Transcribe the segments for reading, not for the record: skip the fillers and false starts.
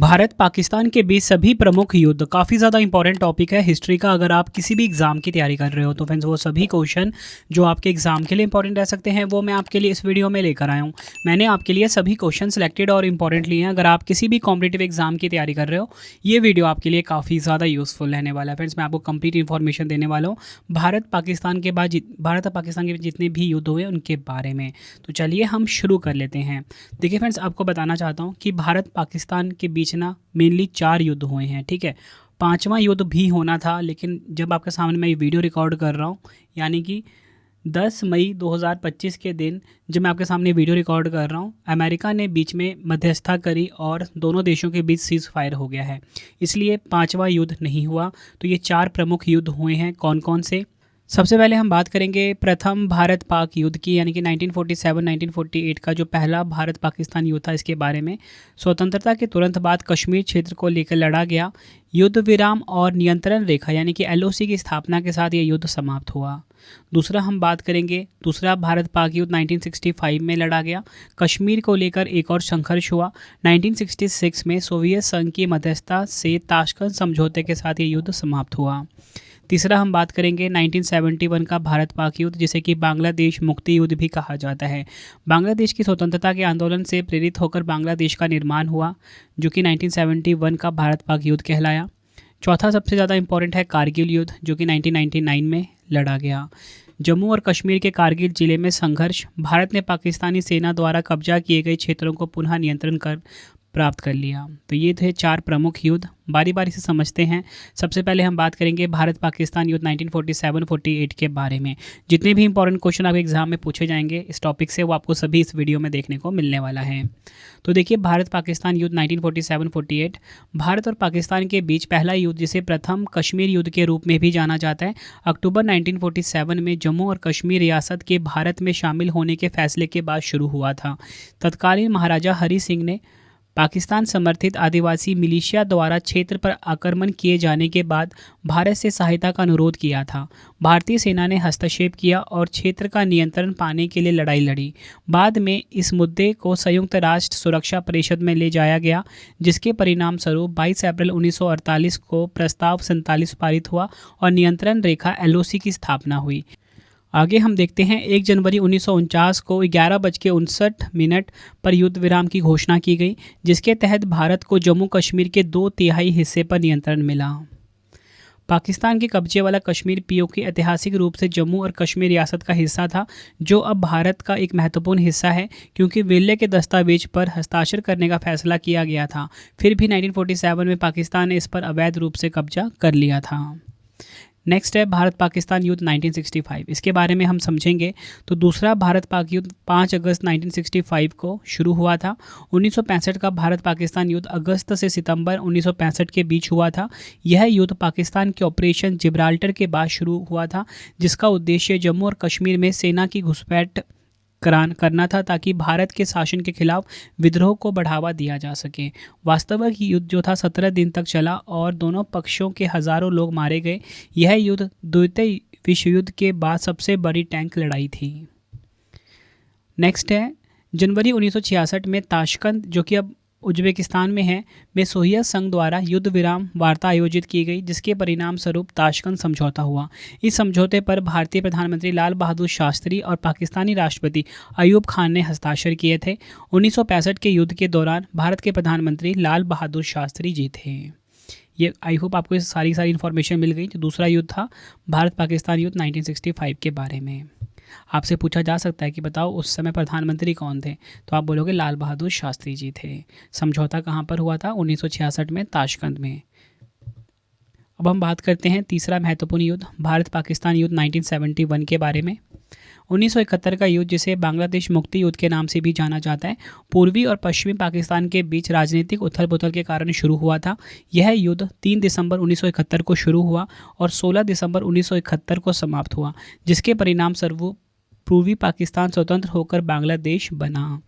भारत पाकिस्तान के बीच सभी प्रमुख युद्ध काफ़ी ज़्यादा इंपॉर्टेंट टॉपिक है हिस्ट्री का। अगर आप किसी भी एग्ज़ाम की तैयारी कर रहे हो तो फ्रेंड्स वो सभी क्वेश्चन जो आपके एग्ज़ाम के लिए इंपॉर्टेंट रह सकते हैं वो मैं आपके लिए इस वीडियो में लेकर आया हूँ। मैंने आपके लिए सभी क्वेश्चन सेलेक्टेड और इंपॉर्टेंट लिए हैं। अगर आप किसी भी कॉम्पिटिटिव एग्जाम की तैयारी कर रहे हो ये वीडियो आपके लिए काफ़ी ज़्यादा यूज़फुल रहने वाला है। फ्रेंड्स मैं आपको कंप्लीट इन्फॉर्मेशन देने वाला हूँ भारत और पाकिस्तान के बीच जितने भी युद्ध हुए उनके बारे में। तो चलिए हम शुरू कर लेते हैं। देखिए फ्रेंड्स, आपको बताना चाहता हूँ कि भारत पाकिस्तान के बीच ना मेनली 4 युद्ध हुए हैं, ठीक है। 5वां युद्ध भी होना था, लेकिन जब आपके सामने मैं ये वीडियो रिकॉर्ड कर रहा हूँ यानी कि 10 मई 2025 के दिन जब मैं आपके सामने वीडियो रिकॉर्ड कर रहा हूँ, अमेरिका ने बीच में मध्यस्थता करी और दोनों देशों के बीच सीज़ फायर हो गया है, इसलिए 5वां युद्ध नहीं हुआ। तो ये 4 प्रमुख युद्ध हुए हैं। कौन कौन से? सबसे पहले हम बात करेंगे प्रथम भारत पाक युद्ध की, यानी कि 1947-1948 का जो पहला भारत पाकिस्तान युद्ध था, इसके बारे में। स्वतंत्रता के तुरंत बाद कश्मीर क्षेत्र को लेकर लड़ा गया। युद्ध विराम और नियंत्रण रेखा यानी कि LOC की स्थापना के साथ ये युद्ध समाप्त हुआ। दूसरा हम बात करेंगे दूसरा भारत पाक युद्ध 1965 में लड़ा गया। कश्मीर को लेकर एक और संघर्ष हुआ। 1966 में सोवियत संघ की मध्यस्थता से ताशकंद समझौते के साथ ये युद्ध समाप्त हुआ। तीसरा हम बात करेंगे 1971 का भारत पाक युद्ध, जिसे कि बांग्लादेश मुक्ति युद्ध भी कहा जाता है। बांग्लादेश की स्वतंत्रता के आंदोलन से प्रेरित होकर बांग्लादेश का निर्माण हुआ, जो कि 1971 का भारत पाक युद्ध कहलाया। चौथा सबसे ज़्यादा इंपॉर्टेंट है कारगिल युद्ध, जो कि 1999 में लड़ा गया। जम्मू और कश्मीर के कारगिल जिले में संघर्ष। भारत ने पाकिस्तानी सेना द्वारा कब्जा किए गए क्षेत्रों को पुनः नियंत्रण कर प्राप्त कर लिया। तो ये थे 4 प्रमुख युद्ध। बारी बारी से समझते हैं। सबसे पहले हम बात करेंगे भारत पाकिस्तान युद्ध 1947-48 के बारे में। जितने भी इंपॉर्टेंट क्वेश्चन आपके एग्जाम में पूछे जाएंगे इस टॉपिक से, वो आपको सभी इस वीडियो में देखने को मिलने वाला है। तो देखिए, भारत पाकिस्तान युद्ध 1947-48 भारत और पाकिस्तान के बीच पहला युद्ध, जिसे प्रथम कश्मीर युद्ध के रूप में भी जाना जाता है, अक्टूबर 1947 में जम्मू और कश्मीर रियासत के भारत में शामिल होने के फैसले के बाद शुरू हुआ था। तत्कालीन महाराजा हरि सिंह ने पाकिस्तान समर्थित आदिवासी मिलिशिया द्वारा क्षेत्र पर आक्रमण किए जाने के बाद भारत से सहायता का अनुरोध किया था। भारतीय सेना ने हस्तक्षेप किया और क्षेत्र का नियंत्रण पाने के लिए लड़ाई लड़ी। बाद में इस मुद्दे को संयुक्त राष्ट्र सुरक्षा परिषद में ले जाया गया, जिसके परिणाम स्वरूप 22 अप्रैल 1948 को प्रस्ताव 47 पारित हुआ और नियंत्रण रेखा LOC की स्थापना हुई। आगे हम देखते हैं 1 जनवरी 1949 को 11:59 पर युद्ध विराम की घोषणा की गई, जिसके तहत भारत को जम्मू कश्मीर के 2/3 हिस्से पर नियंत्रण मिला। पाकिस्तान के कब्जे वाला कश्मीर POK ऐतिहासिक रूप से जम्मू और कश्मीर रियासत का हिस्सा था, जो अब भारत का एक महत्वपूर्ण हिस्सा है, क्योंकि विल्ले के दस्तावेज पर हस्ताक्षर करने का फैसला किया गया था। फिर भी 1947 में पाकिस्तान ने इस पर अवैध रूप से कब्जा कर लिया था। नेक्स्ट है भारत पाकिस्तान युद्ध 1965। इसके बारे में हम समझेंगे। तो दूसरा भारत पाक युद्ध 5 अगस्त 1965 को शुरू हुआ था। 1965 का भारत पाकिस्तान युद्ध अगस्त से सितंबर 1965 के बीच हुआ था। यह युद्ध पाकिस्तान के ऑपरेशन जिब्राल्टर के बाद शुरू हुआ था, जिसका उद्देश्य जम्मू और कश्मीर में सेना की घुसपैठ करना था, ताकि भारत के शासन के खिलाफ विद्रोह को बढ़ावा दिया जा सके। वास्तविक युद्ध जो था 17 दिन तक चला और दोनों पक्षों के हज़ारों लोग मारे गए। यह युद्ध द्वितीय विश्व युद्ध के बाद सबसे बड़ी टैंक लड़ाई थी। नेक्स्ट है जनवरी 1966 में ताशकंद, जो कि अब उज्बेकिस्तान में है, में सोवियत संघ द्वारा युद्ध विराम वार्ता आयोजित की गई, जिसके परिणाम स्वरूप ताशकंद समझौता हुआ। इस समझौते पर भारतीय प्रधानमंत्री लाल बहादुर शास्त्री और पाकिस्तानी राष्ट्रपति अयूब खान ने हस्ताक्षर किए थे। 1965 के युद्ध के दौरान भारत के प्रधानमंत्री लाल बहादुर शास्त्री जी थे। ये आई होप आपको ये सारी इन्फॉर्मेशन मिल गई। जो दूसरा युद्ध था भारत पाकिस्तान युद्ध 1965 के बारे में। आपसे पूछा जा सकता है कि बताओ उस समय प्रधानमंत्री कौन थे, तो आप बोलोगे लाल बहादुर शास्त्री जी थे। समझौता कहाँ पर हुआ था? 1966 में ताशकंद में। अब हम बात करते हैं तीसरा महत्वपूर्ण युद्ध भारत पाकिस्तान युद्ध 1971 के बारे में। 1971 का युद्ध, जिसे बांग्लादेश मुक्ति युद्ध के नाम से भी जाना जाता है, पूर्वी और पश्चिमी पाकिस्तान के बीच राजनीतिक उथल पुथल के कारण शुरू हुआ था। यह युद्ध 3 दिसंबर 1971 को शुरू हुआ और 16 दिसंबर 1971 को समाप्त हुआ, जिसके परिणाम स्वरूप पूर्वी पाकिस्तान स्वतंत्र होकर बांग्लादेश बना।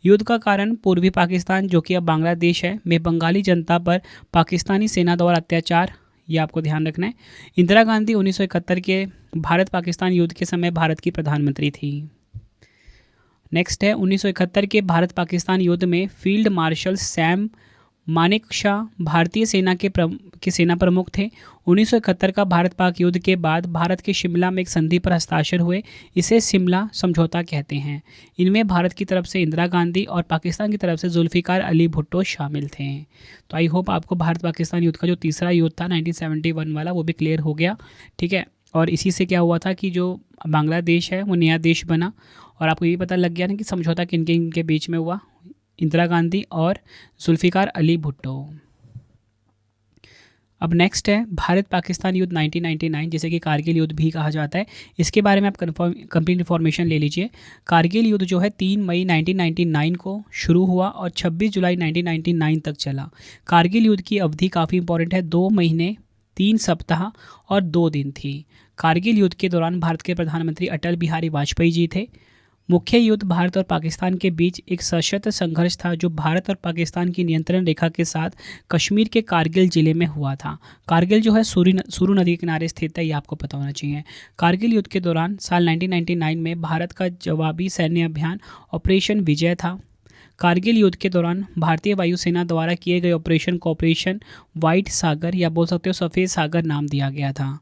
युद्ध का कारण पूर्वी पाकिस्तान, जो कि अब बांग्लादेश है, में बंगाली जनता पर पाकिस्तानी सेना द्वारा अत्याचार, ये आपको ध्यान रखना है। इंदिरा गांधी 1971 के भारत पाकिस्तान युद्ध के समय भारत की प्रधानमंत्री थी। नेक्स्ट है 1971 के भारत पाकिस्तान युद्ध में फील्ड मार्शल सैम मानेक शा भारतीय सेना के सेना प्रमुख थे। 1971 का भारत पाक युद्ध के बाद भारत के शिमला में एक संधि पर हस्ताक्षर हुए, इसे शिमला समझौता कहते हैं। इनमें भारत की तरफ से इंदिरा गांधी और पाकिस्तान की तरफ से जुल्फ़िकार अली भुट्टो शामिल थे। तो आई होप आपको भारत पाकिस्तान युद्ध का जो तीसरा युद्ध था 1971 वाला वो भी क्लियर हो गया, ठीक है। और इसी से क्या हुआ था कि जो बांग्लादेश है वो नया देश बना। और आपको ये पता लग गया ना कि समझौता किन किन के बीच में हुआ, इंदिरा गांधी और जुल्फ़िकार अली भुट्टो। अब नेक्स्ट है भारत पाकिस्तान युद्ध 1999, जिसे कि कारगिल युद्ध भी कहा जाता है। इसके बारे में आप कंप्लीट इन्फॉर्मेशन ले लीजिए। कारगिल युद्ध जो है 3 मई 1999 को शुरू हुआ और 26 जुलाई 1999 तक चला। कारगिल युद्ध की अवधि काफ़ी इंपॉर्टेंट है, 2 महीने 3 सप्ताह और 2 दिन थी। कारगिल युद्ध के दौरान भारत के प्रधानमंत्री अटल बिहारी वाजपेयी जी थे। मुख्य युद्ध भारत और पाकिस्तान के बीच एक सशस्त्र संघर्ष था जो भारत और पाकिस्तान की नियंत्रण रेखा के साथ कश्मीर के कारगिल जिले में हुआ था। कारगिल जो है सुरु नदी के किनारे स्थित है, ये आपको पता होना चाहिए। कारगिल युद्ध के दौरान साल 1999 में भारत का जवाबी सैन्य अभियान ऑपरेशन विजय था। कारगिल युद्ध के दौरान भारतीय वायुसेना द्वारा किए गए ऑपरेशन को ऑपरेशन व्हाइट सागर या बोल सकते हो सफ़ेद सागर नाम दिया गया था।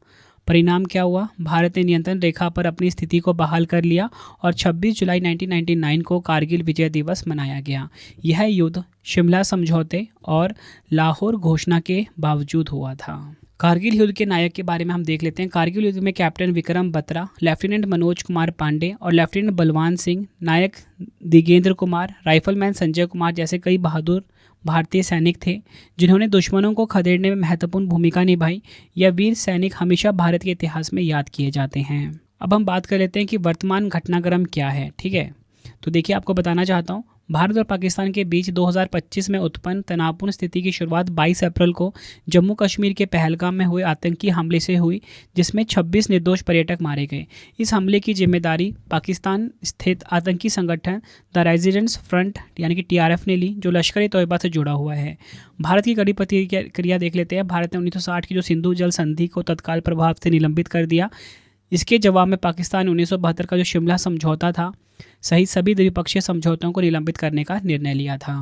परिणाम क्या हुआ, भारत ने नियंत्रण रेखा पर अपनी स्थिति को बहाल कर लिया और 26 जुलाई 1999 को कारगिल विजय दिवस मनाया गया। यह युद्ध शिमला समझौते और लाहौर घोषणा के बावजूद हुआ था। कारगिल युद्ध के नायक के बारे में हम देख लेते हैं। कारगिल युद्ध में कैप्टन विक्रम बत्रा, लेफ्टिनेंट मनोज कुमार पांडे और लेफ्टिनेंट बलवान सिंह, नायक दिगेंद्र कुमार, राइफलमैन संजय कुमार जैसे कई बहादुर भारतीय सैनिक थे जिन्होंने दुश्मनों को खदेड़ने में महत्वपूर्ण भूमिका निभाई। यह वीर सैनिक हमेशा भारत के इतिहास में याद किए जाते हैं। अब हम बात कर लेते हैं कि वर्तमान घटनाक्रम क्या है, ठीक है। तो देखिए, आपको बताना चाहता हूँ, भारत और पाकिस्तान के बीच 2025 में उत्पन्न तनावपूर्ण स्थिति की शुरुआत 22 अप्रैल को जम्मू कश्मीर के पहलगाम में हुए आतंकी हमले से हुई, जिसमें 26 निर्दोष पर्यटक मारे गए। इस हमले की जिम्मेदारी पाकिस्तान स्थित आतंकी संगठन द रेजिडेंट्स फ्रंट यानी कि TRF ने ली, जो लश्कर ए तोयबा से जुड़ा हुआ है। भारत की कड़ी प्रतिक्रिया देख लेते हैं। भारत ने 1960 की जो सिंधु जल संधि को तत्काल प्रभाव से निलंबित कर दिया। इसके जवाब में पाकिस्तान 1972 का जो शिमला समझौता था सहित सभी द्विपक्षीय समझौतों को निलंबित करने का निर्णय लिया था।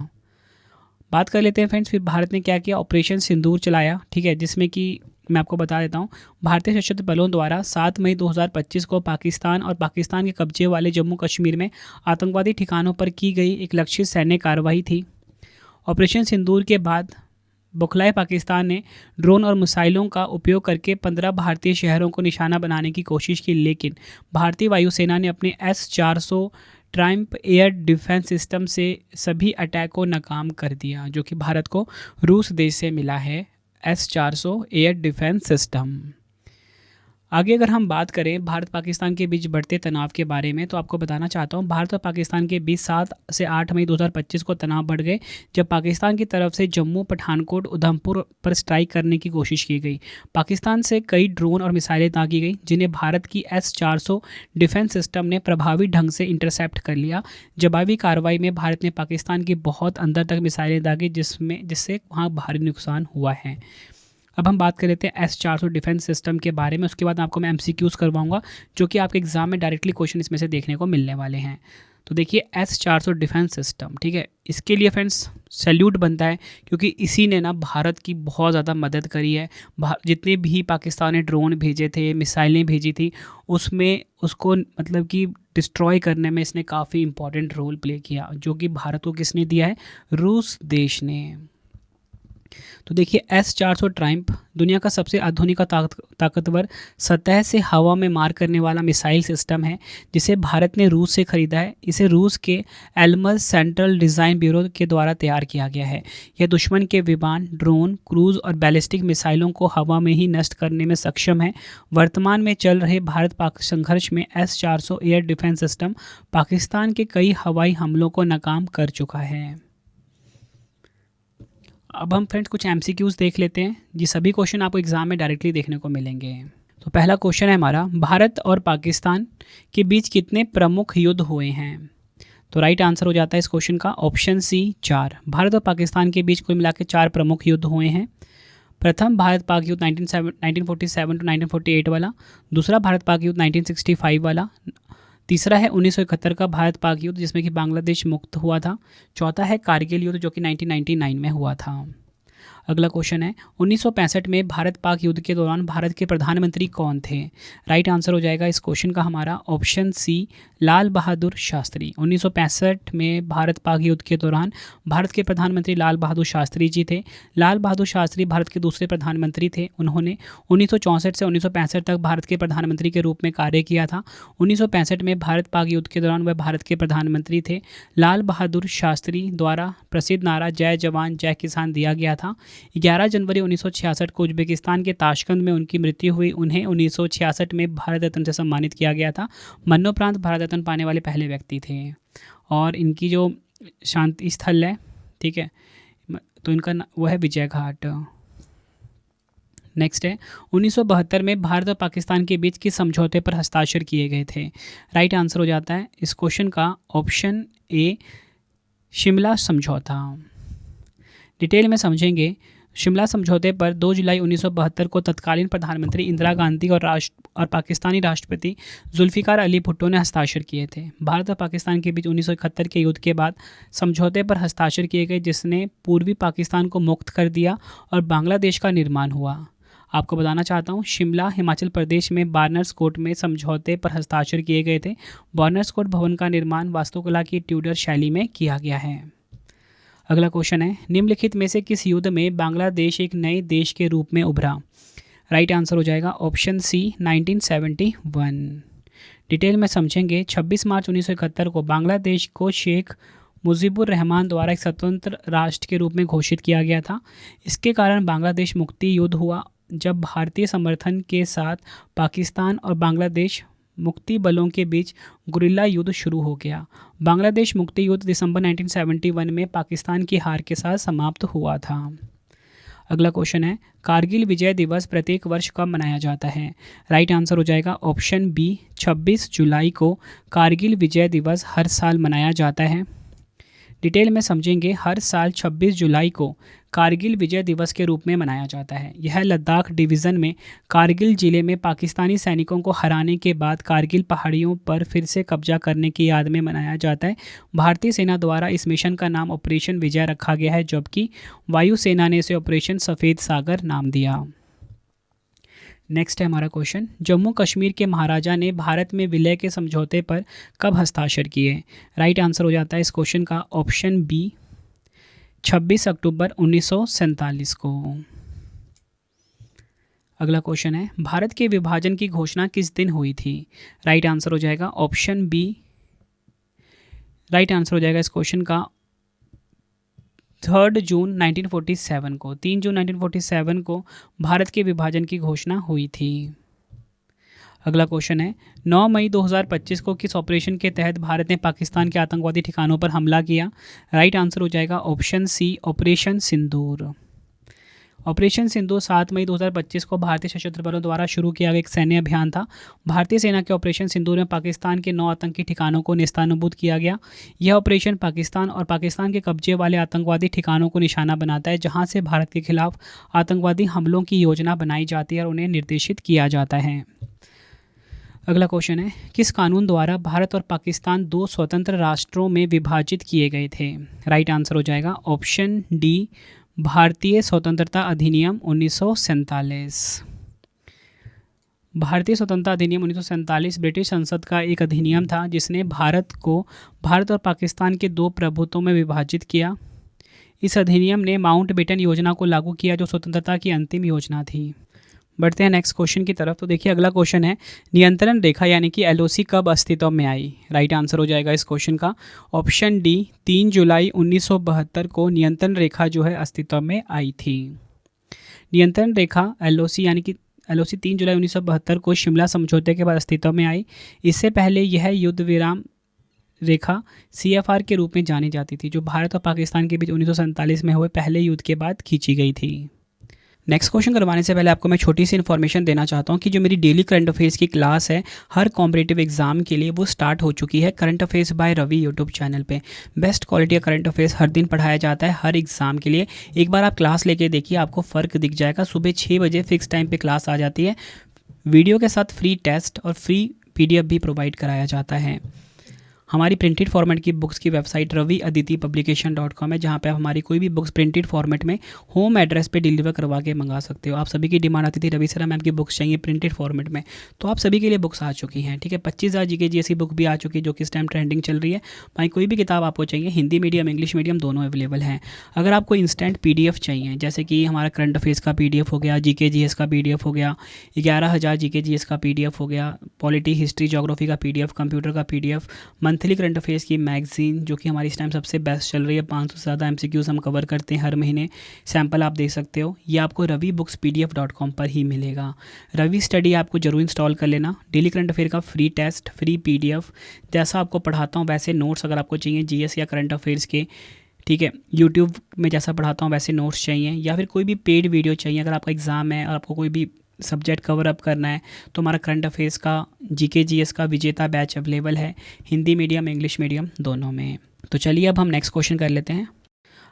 बात कर लेते हैं फ्रेंड्स, फिर भारत ने क्या किया, ऑपरेशन सिंदूर चलाया, ठीक है, जिसमें कि मैं आपको बता देता हूँ, भारतीय सशस्त्र बलों द्वारा 7 मई 2025 को पाकिस्तान और पाकिस्तान के कब्जे वाले जम्मू कश्मीर में आतंकवादी ठिकानों पर की गई एक लक्षित सैन्य कार्रवाई थी। ऑपरेशन सिंदूर के बाद बौखलाए पाकिस्तान ने ड्रोन और मिसाइलों का उपयोग करके 15 भारतीय शहरों को निशाना बनाने की कोशिश की, लेकिन भारतीय वायुसेना ने अपने S-400 Triumph air defence system से सभी अटैक को नाकाम कर दिया, जो कि भारत को रूस देश से मिला है S-400 एयर डिफेंस सिस्टम। आगे अगर हम बात करें भारत पाकिस्तान के बीच बढ़ते तनाव के बारे में, तो आपको बताना चाहता हूं, भारत और पाकिस्तान के बीच 7 से 8 मई 2025 को तनाव बढ़ गए जब पाकिस्तान की तरफ से जम्मू, पठानकोट, उधमपुर पर स्ट्राइक करने की कोशिश की गई। पाकिस्तान से कई ड्रोन और मिसाइलें दागी गई जिन्हें भारत की S-400 डिफेंस सिस्टम ने प्रभावी ढंग से इंटरसेप्ट कर लिया। जवाबी कार्रवाई में भारत ने पाकिस्तान की बहुत अंदर तक मिसाइलें दागी जिससे वहाँ भारी नुकसान हुआ है। अब हम बात कर लेते हैं S-400 डिफेंस सिस्टम के बारे में। उसके बाद आपको मैं MCQs करवाऊंगा जो कि आपके एग्जाम में डायरेक्टली क्वेश्चन इसमें से देखने को मिलने वाले हैं। तो देखिए S-400 डिफेंस सिस्टम, ठीक है, इसके लिए फ्रेंड्स सैल्यूट बनता है क्योंकि इसी ने ना भारत की बहुत ज़्यादा मदद करी है। जितने भी पाकिस्तान ने ड्रोन भेजे थे, मिसाइलें भेजी थी, उसमें उसको मतलब कि डिस्ट्रॉय करने में इसने काफ़ी इंपॉर्टेंट रोल प्ले किया, जो कि भारत को किसने दिया है, रूस देश ने। तो देखिए S-400 ट्रायम्फ दुनिया का सबसे आधुनिक और ताकतवर सतह से हवा में मार करने वाला मिसाइल सिस्टम है जिसे भारत ने रूस से खरीदा है। इसे रूस के एल्मस सेंट्रल डिज़ाइन ब्यूरो के द्वारा तैयार किया गया है। यह दुश्मन के विमान, ड्रोन, क्रूज और बैलिस्टिक मिसाइलों को हवा में ही नष्ट करने में सक्षम है। वर्तमान में चल रहे भारत पाक संघर्ष में S-400 air defence system Pakistan के कई हवाई हमलों को नाकाम कर चुका है। अब हम फ्रेंड्स कुछ MCQs देख लेते हैं। ये सभी क्वेश्चन आपको एग्जाम में डायरेक्टली देखने को मिलेंगे। तो पहला क्वेश्चन है हमारा, भारत और पाकिस्तान के बीच कितने प्रमुख युद्ध हुए हैं? तो राइट आंसर हो जाता है इस क्वेश्चन का ऑप्शन C 4। भारत और पाकिस्तान के बीच कुल मिला के 4 प्रमुख युद्ध हुए हैं। प्रथम भारत पाक युद्ध 1947 टू 1948 वाला, दूसरा भारत पाक युद्ध 1965 वाला, तीसरा है 1971 का भारत पाक युद्ध जिसमें कि बांग्लादेश मुक्त हुआ था। चौथा है कारगिल युद्ध जो कि 1999 में हुआ था। अगला क्वेश्चन है 1965 में भारत पाक युद्ध के दौरान भारत के प्रधानमंत्री कौन थे? राइट आंसर हो जाएगा इस क्वेश्चन का हमारा ऑप्शन सी, लाल बहादुर शास्त्री। 1965 में भारत पाक युद्ध के दौरान भारत के प्रधानमंत्री लाल बहादुर शास्त्री जी थे। लाल बहादुर शास्त्री भारत के दूसरे प्रधानमंत्री थे। उन्होंने 1964 से 1965 तक भारत के प्रधानमंत्री के रूप में कार्य किया था। 1965 में भारत पाक युद्ध के दौरान वह भारत के प्रधानमंत्री थे। लाल बहादुर शास्त्री द्वारा प्रसिद्ध नारा जय जवान जय किसान दिया गया था। 11 जनवरी 1966 को उज्बेकिस्तान के ताशकंद में उनकी मृत्यु हुई। उन्हें 1966 में भारत रत्न से सम्मानित किया गया था। मरणोपरांत भारत रत्न पाने वाले पहले व्यक्ति थे। और इनकी जो शांति स्थल है, ठीक है, तो इनका वो है विजय घाट। नेक्स्ट है 1972 में भारत और पाकिस्तान के बीच किस समझौते पर हस्ताक्षर किए गए थे? राइट आंसर हो जाता है इस क्वेश्चन का ऑप्शन ए, शिमला समझौता। डिटेल में समझेंगे। शिमला समझौते पर 2 जुलाई 1972 को तत्कालीन प्रधानमंत्री इंदिरा गांधी और पाकिस्तानी राष्ट्रपति जुल्फ़िकार अली भुट्टो ने हस्ताक्षर किए थे। भारत और पाकिस्तान के बीच 1971 के युद्ध के बाद समझौते पर हस्ताक्षर किए गए जिसने पूर्वी पाकिस्तान को मुक्त कर दिया और बांग्लादेश का निर्माण हुआ। आपको बताना चाहता हूँ, शिमला हिमाचल प्रदेश में बार्नर्स कोर्ट में समझौते पर हस्ताक्षर किए गए थे। बार्नर्स कोर्ट भवन का निर्माण वास्तुकला की ट्यूडर शैली में किया गया है। अगला क्वेश्चन है निम्नलिखित में से किस युद्ध में बांग्लादेश एक नए देश के रूप में उभरा? राइट आंसर हो जाएगा ऑप्शन सी, 1971। डिटेल में समझेंगे। 26 मार्च 1971 को बांग्लादेश को शेख मुजीबुर रहमान द्वारा एक स्वतंत्र राष्ट्र के रूप में घोषित किया गया था। इसके कारण बांग्लादेश मुक्ति युद्ध हुआ जब भारतीय समर्थन के साथ पाकिस्तान और बांग्लादेश मुक्ति बलों के बीच गुरिल्ला युद्ध शुरू हो गया। बांग्लादेश मुक्ति युद्ध दिसंबर 1971 में पाकिस्तान की हार के साथ समाप्त हुआ था। अगला क्वेश्चन है कारगिल विजय दिवस प्रत्येक वर्ष कब मनाया जाता है? राइट आंसर हो जाएगा ऑप्शन बी, 26 जुलाई को कारगिल विजय दिवस हर साल मनाया जाता है। डिटेल में समझेंगे। हर साल 26 जुलाई को कारगिल विजय दिवस के रूप में मनाया जाता है। यह लद्दाख डिवीज़न में कारगिल जिले में पाकिस्तानी सैनिकों को हराने के बाद कारगिल पहाड़ियों पर फिर से कब्जा करने की याद में मनाया जाता है। भारतीय सेना द्वारा इस मिशन का नाम ऑपरेशन विजय रखा गया है जबकि वायुसेना ने इसे ऑपरेशन सफ़ेद सागर नाम दिया। नेक्स्ट है हमारा क्वेश्चन जम्मू कश्मीर के महाराजा ने भारत में विलय के समझौते पर कब हस्ताक्षर किए? राइट आंसर हो जाता है इस क्वेश्चन का ऑप्शन बी, 26 अक्टूबर 1947 को। अगला क्वेश्चन है भारत के विभाजन की घोषणा किस दिन हुई थी? राइट आंसर हो जाएगा ऑप्शन बी। राइट आंसर हो जाएगा इस क्वेश्चन का 3 जून 1947 को। 3 जून 1947 को भारत के विभाजन की घोषणा हुई थी। अगला क्वेश्चन है 9 मई 2025 को किस ऑपरेशन के तहत भारत ने पाकिस्तान के आतंकवादी ठिकानों पर हमला किया? राइट आंसर हो जाएगा ऑप्शन सी, ऑपरेशन सिंदूर। ऑपरेशन सिंदूर 7 मई 2025 को भारतीय सशस्त्र बलों द्वारा शुरू किया गया एक सैन्य अभियान था। भारतीय सेना के ऑपरेशन सिंदूर में पाकिस्तान के 9 आतंकी ठिकानों को नेस्तनाबूद किया गया। यह ऑपरेशन पाकिस्तान और पाकिस्तान के कब्जे वाले आतंकवादी ठिकानों को निशाना बनाता है जहां से भारत के खिलाफ आतंकवादी हमलों की योजना बनाई जाती है और उन्हें निर्देशित किया जाता है। अगला क्वेश्चन है किस कानून द्वारा भारत और पाकिस्तान 2 स्वतंत्र राष्ट्रों में विभाजित किए गए थे? राइट आंसर हो जाएगा ऑप्शन डी, भारतीय स्वतंत्रता अधिनियम 1947। भारतीय स्वतंत्रता अधिनियम 1947 ब्रिटिश संसद का एक अधिनियम था जिसने भारत और पाकिस्तान के 2 प्रभुत्वों में विभाजित किया। इस अधिनियम ने माउंटबेटन योजना को लागू किया जो स्वतंत्रता की अंतिम योजना थी। बढ़ते हैं नेक्स्ट क्वेश्चन की तरफ। तो देखिए अगला क्वेश्चन है नियंत्रण रेखा यानी कि LOC कब अस्तित्व में आई? राइट आंसर हो जाएगा इस क्वेश्चन का ऑप्शन डी, 3 जुलाई 1972 को नियंत्रण रेखा जो है अस्तित्व में आई थी। नियंत्रण रेखा LOC यानी कि LOC 3 जुलाई 1972 को शिमला समझौते के बाद अस्तित्व में आई। इससे पहले यह युद्ध विराम रेखा CFR के रूप में जानी जाती थी जो भारत और पाकिस्तान के बीच 1947 में हुए पहले युद्ध के बाद खींची गई थी। नेक्स्ट क्वेश्चन करवाने से पहले आपको मैं छोटी सी इन्फॉर्मेशन देना चाहता हूँ कि जो मेरी डेली करंट अफेयर्स की क्लास है हर कॉम्पिटिटिव एग्जाम के लिए वो स्टार्ट हो चुकी है current affairs by Ravi YouTube channel पे। बेस्ट क्वालिटी का करंट अफेयर्स हर दिन पढ़ाया जाता है हर एग्जाम के लिए। एक बार आप क्लास लेके देखिए, आपको फ़र्क दिख जाएगा। सुबह 6 बजे फिक्स टाइम पर क्लास आ जाती है, वीडियो के साथ फ्री टेस्ट और फ्री PDF भी प्रोवाइड कराया जाता है। हमारी प्रिंटेड फॉर्मेट की बुक्स की वेबसाइट raviaditipublication.com है, जहाँ पे आप हमारी कोई भी बुक्स प्रिंटेड फॉर्मेट में होम एड्रेस पे डिलीवर करवा के मंगा सकते हो। आप सभी की डिमांड आती थी रवि सर मैम की बुक्स चाहिए प्रिंटेड फॉर्मेट में, तो आप सभी के लिए बुक्स आ चुकी हैं। ठीक है, 25,000 GK GS की बुक भी आ चुकी है जो कि इस टाइम ट्रेंडिंग चल रही है। भाई कोई भी किताब आपको चाहिए, हिंदी मीडियम इंग्लिश मीडियम दोनों अवेलेबल हैं। अगर आपको इंस्टेंट PDF चाहिए, जैसे कि हमारा करंट अफेयर्स का PDF हो गया, GK GS का PDF हो गया, 11,000 GK GS का PDF हो गया, पॉलिटी हिस्ट्री जोग्राफी का PDF, कंप्यूटर का PDF, मंथली करंट अफेयर्स की मैगजीन जो कि हमारी इस टाइम सबसे बेस्ट चल रही है, 500 से ज़्यादा MCQs हम कवर करते हैं हर महीने, सैम्पल आप देख सकते हो। ये आपको ravibookspdf.com पर ही मिलेगा। रवि स्टडी आपको जरूर इंस्टॉल कर लेना। डेली करंट अफेयर का फ्री टेस्ट, फ्री PDF, जैसा आपको पढ़ाता हूँ वैसे नोट्स अगर आपको चाहिए GS या करंट अफेयर्स के, ठीक है, यूट्यूब में जैसा पढ़ाता हूँ वैसे नोट्स चाहिए, या फिर कोई भी पेड वीडियो चाहिए, अगर आपका एग्ज़ाम है और आपको कोई भी सब्जेक्ट कवर अप करना है, तो हमारा करंट अफेयर्स का GK GS का विजेता बैच अवेलेबल है, हिंदी मीडियम इंग्लिश मीडियम दोनों में। तो चलिए अब हम नेक्स्ट क्वेश्चन कर लेते हैं।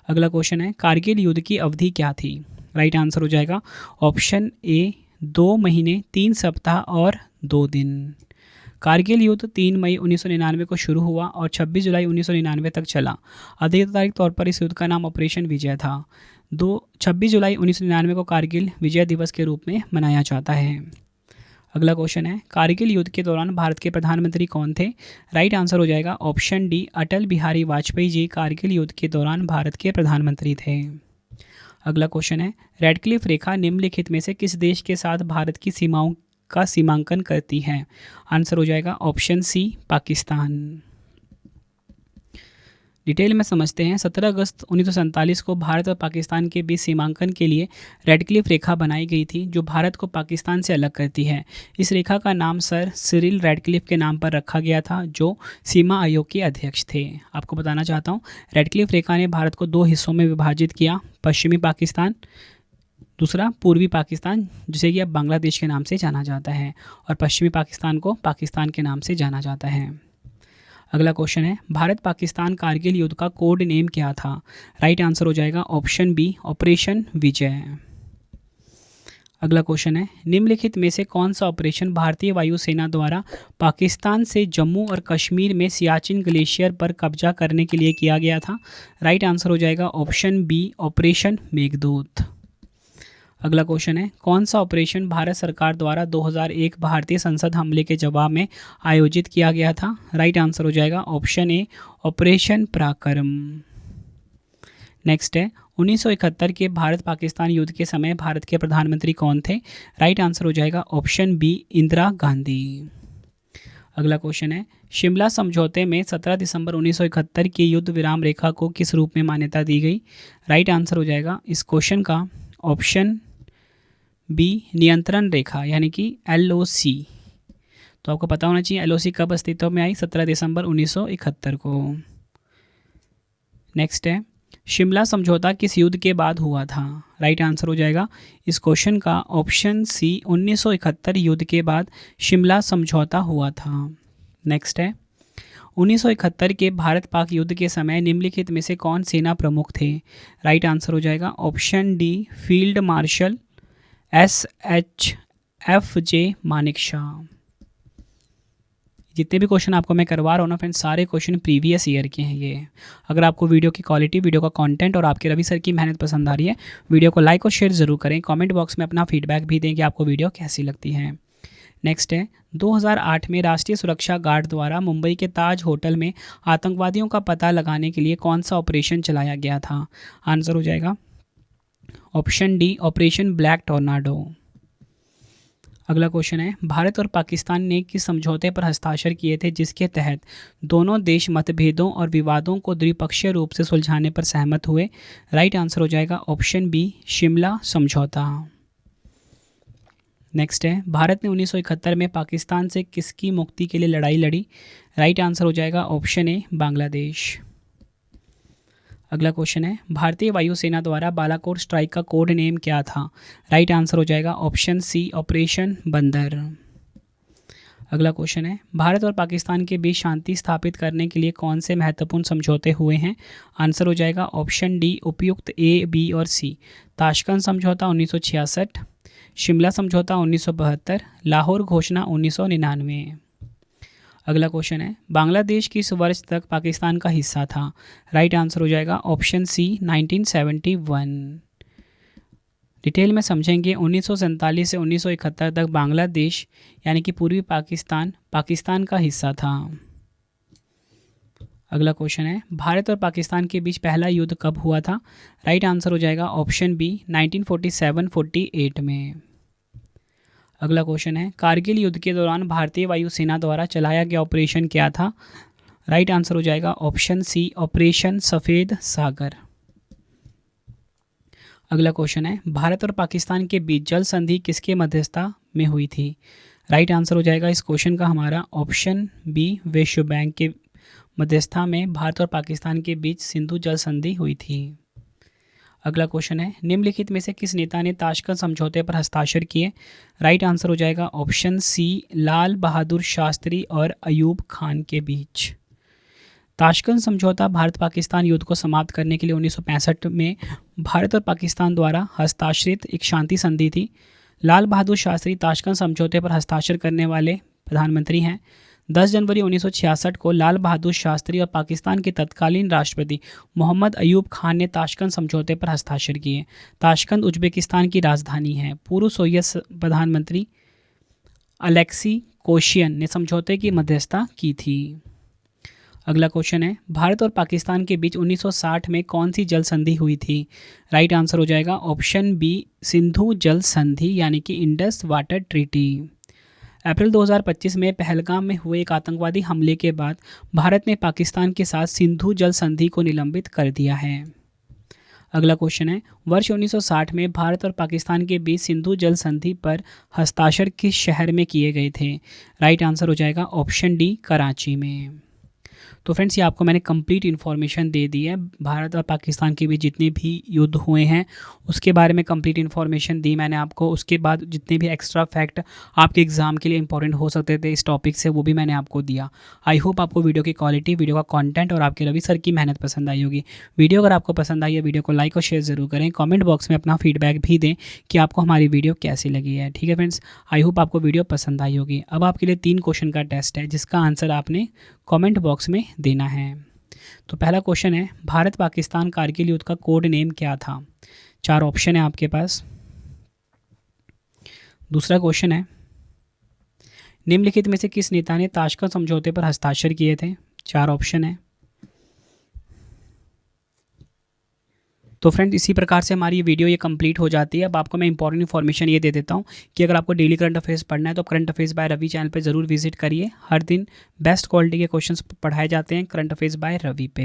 अगला क्वेश्चन है, कारगिल युद्ध की अवधि क्या थी? राइट आंसर हो जाएगा ऑप्शन ए 2 महीने 3 सप्ताह और 2 दिन। कारगिल युद्ध 3 मई 1999 को शुरू हुआ और 26 जुलाई 1999 तक चला। आधिकारिक तौर पर इस युद्ध का नाम ऑपरेशन विजय था। 26 जुलाई 1999 को कारगिल विजय दिवस के रूप में मनाया जाता है। अगला क्वेश्चन है, कारगिल युद्ध के दौरान भारत के प्रधानमंत्री कौन थे? राइट आंसर हो जाएगा ऑप्शन डी अटल बिहारी वाजपेयी जी कारगिल युद्ध के दौरान भारत के प्रधानमंत्री थे। अगला क्वेश्चन है, रेडक्लिफ रेखा निम्नलिखित में से किस देश के साथ भारत की सीमाओं का सीमांकन करती है? आंसर हो जाएगा ऑप्शन सी पाकिस्तान। डिटेल में समझते हैं। 17 अगस्त 1947 को भारत और पाकिस्तान के बीच सीमांकन के लिए रेडक्लिफ रेखा बनाई गई थी, जो भारत को पाकिस्तान से अलग करती है। इस रेखा का नाम सर सिरिल रेडक्लिफ के नाम पर रखा गया था, जो सीमा आयोग के अध्यक्ष थे। आपको बताना चाहता हूँ, रेडक्लिफ रेखा ने भारत को 2 हिस्सों में विभाजित किया, पश्चिमी पाकिस्तान, दूसरा पूर्वी पाकिस्तान, जिसे कि अब बांग्लादेश के नाम से जाना जाता है, और पश्चिमी पाकिस्तान को पाकिस्तान के नाम से जाना जाता है। अगला क्वेश्चन है, भारत पाकिस्तान कारगिल युद्ध का कोड नेम क्या था? राइट आंसर हो जाएगा ऑप्शन बी ऑपरेशन विजय। अगला क्वेश्चन है, निम्नलिखित में से कौन सा ऑपरेशन भारतीय वायुसेना द्वारा पाकिस्तान से जम्मू और कश्मीर में सियाचिन ग्लेशियर पर कब्जा करने के लिए किया गया था? राइट आंसर हो जाएगा ऑप्शन बी ऑपरेशन मेघदूत। अगला क्वेश्चन है, कौन सा ऑपरेशन भारत सरकार द्वारा 2001 भारतीय संसद हमले के जवाब में आयोजित किया गया था? राइट आंसर हो जाएगा ऑप्शन ए ऑपरेशन पराक्रम। नेक्स्ट है, 1971 के भारत पाकिस्तान युद्ध के समय भारत के प्रधानमंत्री कौन थे? राइट आंसर हो जाएगा ऑप्शन बी इंदिरा गांधी। अगला क्वेश्चन है, शिमला समझौते में 17 दिसंबर 1971 की युद्ध विराम रेखा को किस रूप में मान्यता दी गई? राइट आंसर हो जाएगा इस क्वेश्चन का ऑप्शन बी नियंत्रण रेखा, यानी कि LOC। तो आपको पता होना चाहिए LOC कब अस्तित्व में आई? 17 दिसंबर 1971 को। नेक्स्ट है, शिमला समझौता किस युद्ध के बाद हुआ था? राइट आंसर हो जाएगा इस क्वेश्चन का ऑप्शन सी 1971 युद्ध के बाद शिमला समझौता हुआ था। नेक्स्ट है, 1971 के भारत पाक युद्ध के समय निम्नलिखित में से कौन सेना प्रमुख थे? राइट आंसर हो जाएगा option D field marshal SHFJ Manekshaw. जितने भी क्वेश्चन आपको मैं करवा रहा हूँ ना फ्रेंड्स, सारे क्वेश्चन प्रीवियस ईयर के हैं ये। अगर आपको वीडियो की क्वालिटी, वीडियो का कंटेंट और आपके रवि सर की मेहनत पसंद आ रही है, वीडियो को लाइक और शेयर ज़रूर करें। कमेंट बॉक्स में अपना फीडबैक भी दें कि आपको वीडियो कैसी लगती है। नेक्स्ट है, 2008 में राष्ट्रीय सुरक्षा गार्ड द्वारा मुंबई के ताज होटल में आतंकवादियों का पता लगाने के लिए कौन सा ऑपरेशन चलाया गया था? आंसर हो जाएगा option D operation black tornado. अगला क्वेश्चन है, भारत और पाकिस्तान ने किस समझौते पर हस्ताक्षर किए थे जिसके तहत दोनों देश मतभेदों और विवादों को द्विपक्षीय रूप से सुलझाने पर सहमत हुए? राइट आंसर हो जाएगा ऑप्शन बी शिमला समझौता। नेक्स्ट है, भारत ने 1971 में पाकिस्तान से किसकी मुक्ति के लिए लड़ाई लड़ी? राइट आंसर हो जाएगा ऑप्शन ए बांग्लादेश। अगला क्वेश्चन है, भारतीय वायुसेना द्वारा बालाकोट स्ट्राइक का कोड नेम क्या था? राइट आंसर हो जाएगा ऑप्शन सी ऑपरेशन बंदर। अगला क्वेश्चन है, भारत और पाकिस्तान के बीच शांति स्थापित करने के लिए कौन से महत्वपूर्ण समझौते हुए हैं? आंसर हो जाएगा ऑप्शन डी उपयुक्त A, B और C। ताशकंद समझौता 1966, शिमला समझौता 1972, लाहौर घोषणा 1999। अगला क्वेश्चन है, बांग्लादेश किस वर्ष तक पाकिस्तान का हिस्सा था? राइट आंसर हो जाएगा ऑप्शन सी 1971। डिटेल में समझेंगे, 1947 से 1971 तक बांग्लादेश यानी कि पूर्वी पाकिस्तान का हिस्सा था। अगला क्वेश्चन है, भारत और पाकिस्तान के बीच पहला युद्ध कब हुआ था? राइट आंसर हो जाएगा ऑप्शन बी 1947-48 में। अगला क्वेश्चन है, कारगिल युद्ध के दौरान भारतीय वायुसेना द्वारा चलाया गया ऑपरेशन क्या था? राइट आंसर हो जाएगा ऑप्शन सी ऑपरेशन सफ़ेद सागर। अगला क्वेश्चन है, भारत और पाकिस्तान के बीच जल संधि किसके मध्यस्थता में हुई थी? राइट आंसर हो जाएगा इस क्वेश्चन का हमारा ऑप्शन बी विश्व बैंक के मध्यस्थता में भारत और पाकिस्तान के बीच सिंधु जल संधि हुई थी। अगला क्वेश्चन है, निम्नलिखित में से किस नेता ने ताशकंद समझौते पर हस्ताक्षर किए? राइट आंसर हो जाएगा ऑप्शन सी लाल बहादुर शास्त्री और अयूब खान के बीच। ताशकंद समझौता भारत पाकिस्तान युद्ध को समाप्त करने के लिए 1965 में भारत और पाकिस्तान द्वारा हस्ताक्षरित एक शांति संधि थी। लाल बहादुर शास्त्री ताशकंद समझौते पर हस्ताक्षर करने वाले प्रधानमंत्री हैं। 10 जनवरी 1966 को लाल बहादुर शास्त्री और पाकिस्तान के तत्कालीन राष्ट्रपति मोहम्मद अयूब खान ने ताशकंद समझौते पर हस्ताक्षर किए। ताशकंद उज्बेकिस्तान की राजधानी है। पूर्व सोवियत प्रधानमंत्री अलेक्सी कोशियन ने समझौते की मध्यस्थता की थी। अगला क्वेश्चन है, भारत और पाकिस्तान के बीच 1960 में कौन सी जल संधि हुई थी? राइट आंसर हो जाएगा ऑप्शन बी सिंधु जल संधि यानी कि इंडस वाटर ट्रीटी। अप्रैल 2025 में पहलगाम में हुए एक आतंकवादी हमले के बाद भारत ने पाकिस्तान के साथ सिंधु जल संधि को निलंबित कर दिया है। अगला क्वेश्चन है, वर्ष 1960 में भारत और पाकिस्तान के बीच सिंधु जल संधि पर हस्ताक्षर किस शहर में किए गए थे? राइट आंसर हो जाएगा ऑप्शन डी कराची में। तो फ्रेंड्स, ये आपको मैंने कंप्लीट इन्फॉर्मेशन दे दी है। भारत और पाकिस्तान के बीच जितने भी युद्ध हुए हैं उसके बारे में कंप्लीट इन्फॉर्मेशन दी मैंने आपको। उसके बाद जितने भी एक्स्ट्रा फैक्ट आपके एग्जाम के लिए इंपॉर्टेंट हो सकते थे इस टॉपिक से, वो भी मैंने आपको दिया। आई होप आपको वीडियो की क्वालिटी, वीडियो का कंटेंट और आपके रवि सर की मेहनत पसंद आई होगी। वीडियो अगर आपको पसंद आई है, वीडियो को लाइक और शेयर ज़रूर करें। कॉमेंट बॉक्स में अपना फीडबैक भी दें कि आपको हमारी वीडियो कैसी लगी है। ठीक है फ्रेंड्स, आई होप आपको वीडियो पसंद आई होगी। अब आपके लिए 3 क्वेश्चन का टेस्ट है जिसका आंसर आपने कमेंट बॉक्स में देना है। तो पहला क्वेश्चन है, भारत पाकिस्तान कारगिल युद्ध का कोड नेम क्या था? 4 ऑप्शन है आपके पास। दूसरा क्वेश्चन है, निम्नलिखित में से किस नेता ने ताशकंद समझौते पर हस्ताक्षर किए थे? 4 ऑप्शन है। तो फ्रेंड्स, इसी प्रकार से हमारी वीडियो ये कंप्लीट हो जाती है। अब आपको मैं इंपॉर्टेंट इन्फॉर्मेशन ये दे देता हूँ कि अगर आपको डेली करंट अफेयर्स पढ़ना है तो current affairs by Ravi channel पे ज़रूर विजिट करिए। हर दिन बेस्ट क्वालिटी के क्वेश्चंस पढ़ाए जाते हैं करंट अफेयर्स बाय रवि पे।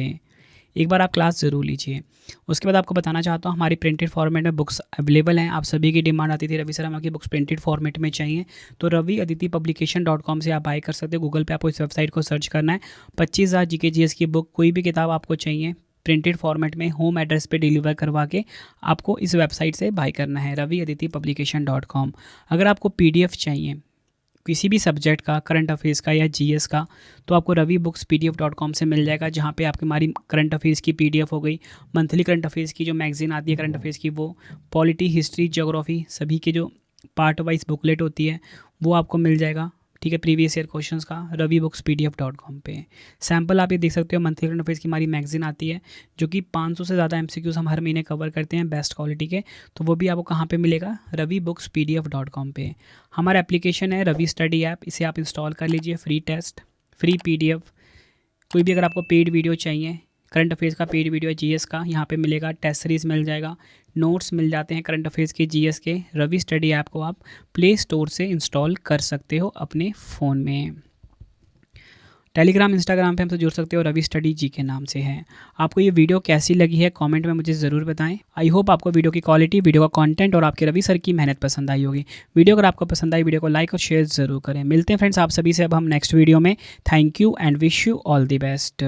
एक बार आप क्लास ज़रूर लीजिए। उसके बाद आपको बताना चाहता हूँ, हमारी प्रिंटेड फॉर्मेट में बुक्स अवेलेबल हैं। आप सभी की डिमांड आती थी रवि सर हमारी बुक्स प्रिंटेड फॉर्मेट में चाहिए, तो रवि अदिति पब्लिकेशन.com से आप बाय कर सकते हो। गूगल पे आपको इस वेबसाइट को सर्च करना है। 25,000 GK GS की बुक, कोई भी किताब आपको चाहिए प्रिंटेड फॉर्मेट में होम एड्रेस पे डिलीवर करवा के आपको इस वेबसाइट से बाय करना है, रवि अदिति पब्लिकेशन.com। अगर आपको PDF चाहिए किसी भी सब्जेक्ट का, करंट अफेयर्स का या GS का, तो आपको रवि बुक्स PDF.com से मिल जाएगा, जहाँ पे आपकी हमारी करंट अफेयर्स की PDF हो गई, मंथली करंट अफेयर्स की जो मैगजीन आती है करंट अफेयर्स की, वो पॉलिटी, हिस्ट्री, ज्योग्राफी सभी के जो पार्ट वाइज बुकलेट होती है वो आपको मिल जाएगा। ठीक है, प्रीवियस ईयर क्वेश्चंस का रवि बुक्स PDF.com पे सैम्पल आप ये देख सकते हो। मंथली करंट अफेयर्स की हमारी मैगजीन आती है जो कि 500 से ज़्यादा MCQs हम हर महीने कवर करते हैं बेस्ट क्वालिटी के, तो वो भी आपको कहाँ पे मिलेगा? रवि बुक्स PDF.com पे। हमारा एप्लीकेशन है रवि स्टडी ऐप, इसे आप इंस्टॉल कर लीजिए। फ्री टेस्ट, फ्री PDF, कोई भी अगर आपको पेड वीडियो चाहिए, करंट अफेयर्स का पेड वीडियो है, GS का यहाँ पे मिलेगा, टेस्ट सीरीज़ मिल जाएगा, नोट्स मिल जाते हैं करंट अफेयर्स के, GS के। रवि स्टडी ऐप को आप प्ले स्टोर से इंस्टॉल कर सकते हो अपने फ़ोन में। टेलीग्राम, इंस्टाग्राम पे हमसे जुड़ सकते हो, रवि स्टडी जी के नाम से है। आपको ये वीडियो कैसी लगी है कमेंट में मुझे ज़रूर बताएं। आई होप आपको वीडियो की क्वालिटी, वीडियो का कंटेंट और आपके रवि सर की मेहनत पसंद आई होगी। वीडियो अगर आपको पसंद आई, वीडियो को लाइक और शेयर ज़रूर करें। मिलते हैं फ्रेंड्स आप सभी से अब हम नेक्स्ट वीडियो में। Thank you and wish you all the best.